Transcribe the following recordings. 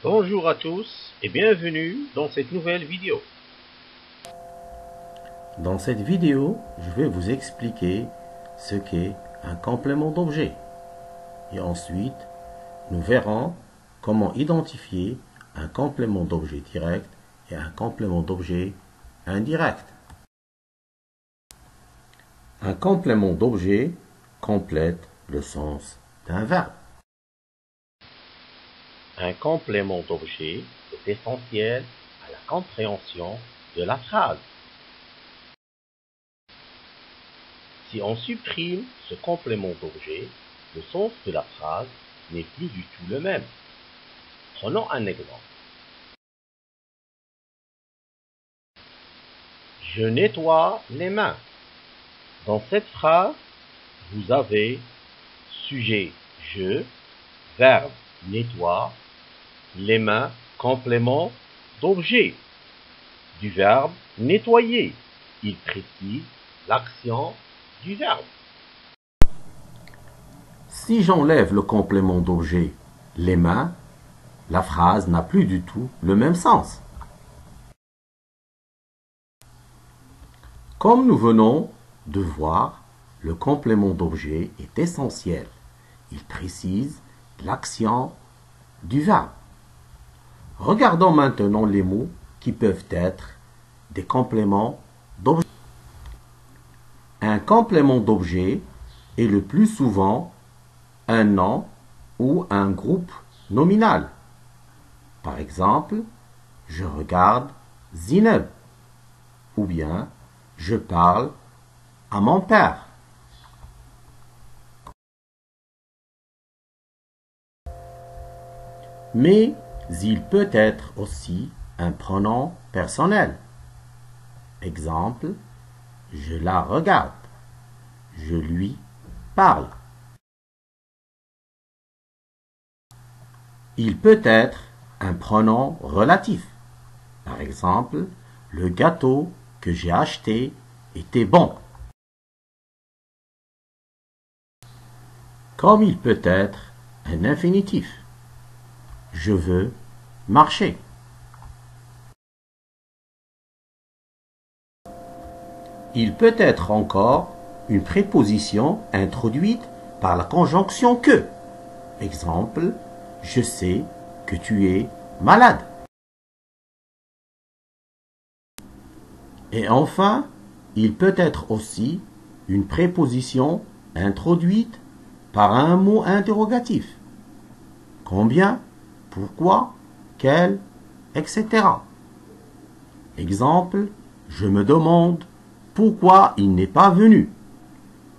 Bonjour à tous et bienvenue dans cette nouvelle vidéo. Dans cette vidéo, je vais vous expliquer ce qu'est un complément d'objet. Et ensuite, nous verrons comment identifier un complément d'objet direct et un complément d'objet indirect. Un complément d'objet complète le sens d'un verbe. Un complément d'objet est essentiel à la compréhension de la phrase. Si on supprime ce complément d'objet, le sens de la phrase n'est plus du tout le même. Prenons un exemple. Je nettoie les mains. Dans cette phrase, vous avez sujet je, verbe nettoie, les mains complément d'objet du verbe nettoyer. Il précise l'action du verbe. Si j'enlève le complément d'objet les mains, la phrase n'a plus du tout le même sens. Comme nous venons de voir, le complément d'objet est essentiel. Il précise l'action du verbe. Regardons maintenant les mots qui peuvent être des compléments d'objet. Un complément d'objet est le plus souvent un nom ou un groupe nominal. Par exemple, je regarde Zineb ou bien je parle à mon père. Mais il peut être aussi un pronom personnel. Exemple, je la regarde. Je lui parle. Il peut être un pronom relatif. Par exemple, le gâteau que j'ai acheté était bon. Comme il peut être un infinitif. Je veux marcher. Il peut être encore une préposition introduite par la conjonction que. Exemple, je sais que tu es malade. Et enfin, il peut être aussi une préposition introduite par un mot interrogatif. Combien, pourquoi, quel, etc. Exemple, je me demande pourquoi il n'est pas venu.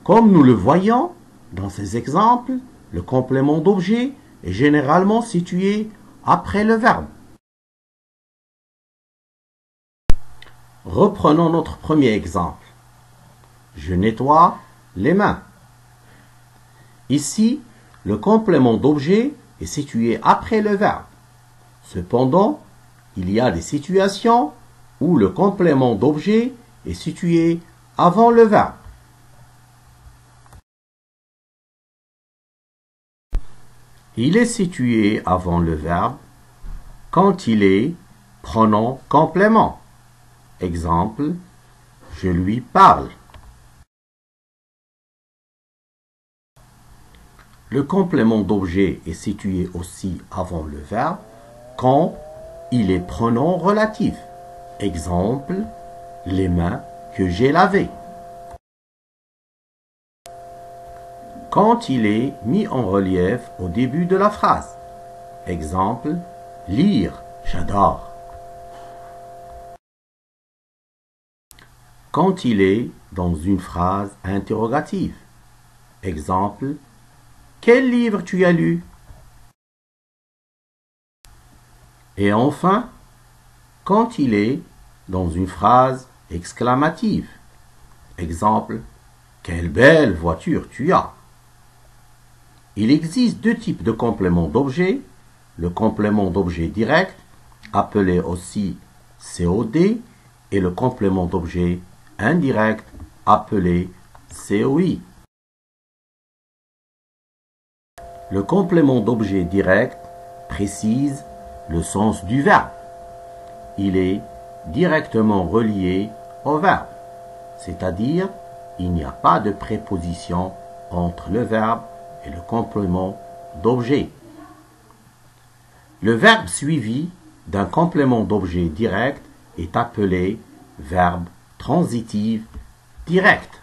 Comme nous le voyons dans ces exemples, le complément d'objet est généralement situé après le verbe. Reprenons notre premier exemple. Je nettoie les mains. Ici, le complément d'objet est situé après le verbe. Cependant, il y a des situations où le complément d'objet est situé avant le verbe. Il est situé avant le verbe quand il est pronom complément. Exemple, je lui parle. Le complément d'objet est situé aussi avant le verbe quand il est pronom relatif. Exemple, les mains que j'ai lavées. Quand il est mis en relief au début de la phrase. Exemple, lire, j'adore. Quand il est dans une phrase interrogative. Exemple, quel livre tu as lu? Et enfin, quand il est dans une phrase exclamative. Exemple, quelle belle voiture tu as! Il existe deux types de compléments d'objet. Le complément d'objet direct, appelé aussi COD, et le complément d'objet indirect, appelé COI. Le complément d'objet direct précise le sens du verbe. Il est directement relié au verbe, c'est-à-dire il n'y a pas de préposition entre le verbe et le complément d'objet. Le verbe suivi d'un complément d'objet direct est appelé verbe transitif direct.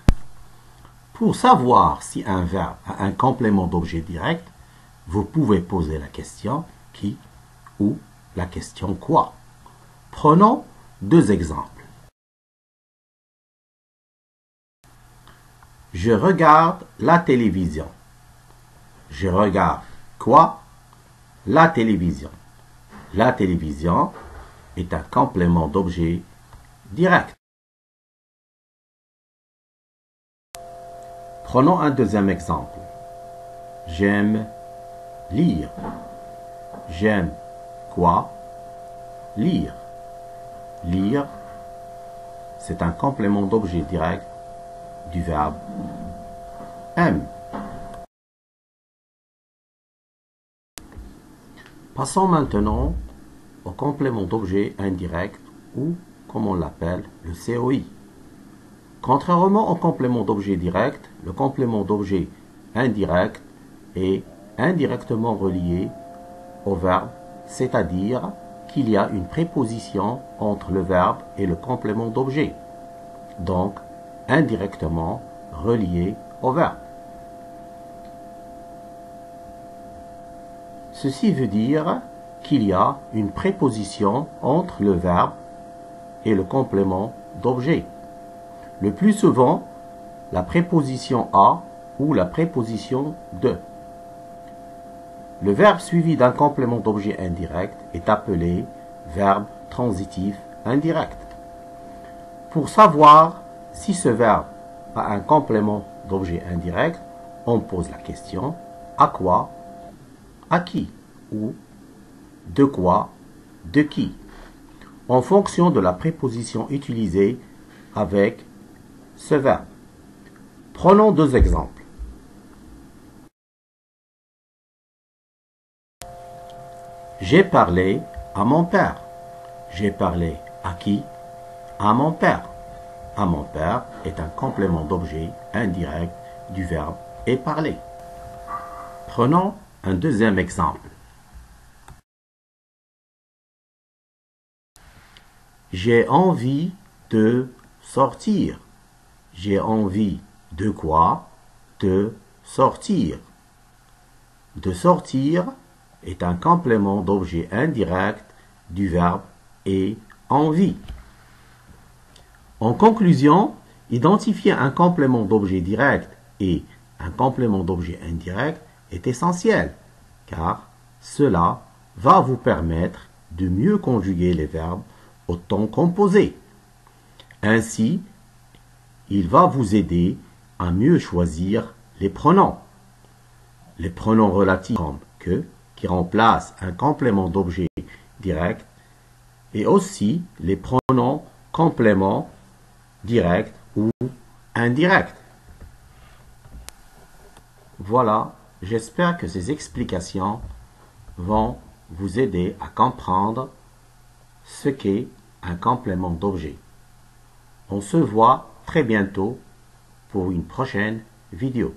Pour savoir si un verbe a un complément d'objet direct, vous pouvez poser la question qui ou la question quoi. Prenons deux exemples. Je regarde la télévision. Je regarde quoi? La télévision. La télévision est un complément d'objet direct. Prenons un deuxième exemple. J'aime lire. J'aime quoi? Lire. Lire, c'est un complément d'objet direct du verbe aime. Passons maintenant au complément d'objet indirect ou, comme on l'appelle, le COI. Contrairement au complément d'objet direct, le complément d'objet indirect est indirectement relié au verbe, c'est-à-dire qu'il y a une préposition entre le verbe et le complément d'objet, donc indirectement relié au verbe. Ceci veut dire qu'il y a une préposition entre le verbe et le complément d'objet. Le plus souvent, la préposition à ou la préposition de. Le verbe suivi d'un complément d'objet indirect est appelé verbe transitif indirect. Pour savoir si ce verbe a un complément d'objet indirect, on pose la question à quoi, à qui ou de quoi, de qui, en fonction de la préposition utilisée avec ce verbe. Prenons deux exemples. J'ai parlé à mon père. J'ai parlé à qui? À mon père. À mon père est un complément d'objet indirect du verbe et parler. Prenons un deuxième exemple. J'ai envie de sortir. J'ai envie de quoi? De sortir. De sortir est un complément d'objet indirect du verbe et envie. En conclusion, identifier un complément d'objet direct et un complément d'objet indirect est essentiel, car cela va vous permettre de mieux conjuguer les verbes au temps composé. Ainsi, il va vous aider à mieux choisir les pronoms. Les pronoms relatifs comme que, qui remplacent un complément d'objet direct, et aussi les pronoms compléments direct ou indirect. Voilà, j'espère que ces explications vont vous aider à comprendre ce qu'est un complément d'objet. On se voit très bientôt pour une prochaine vidéo.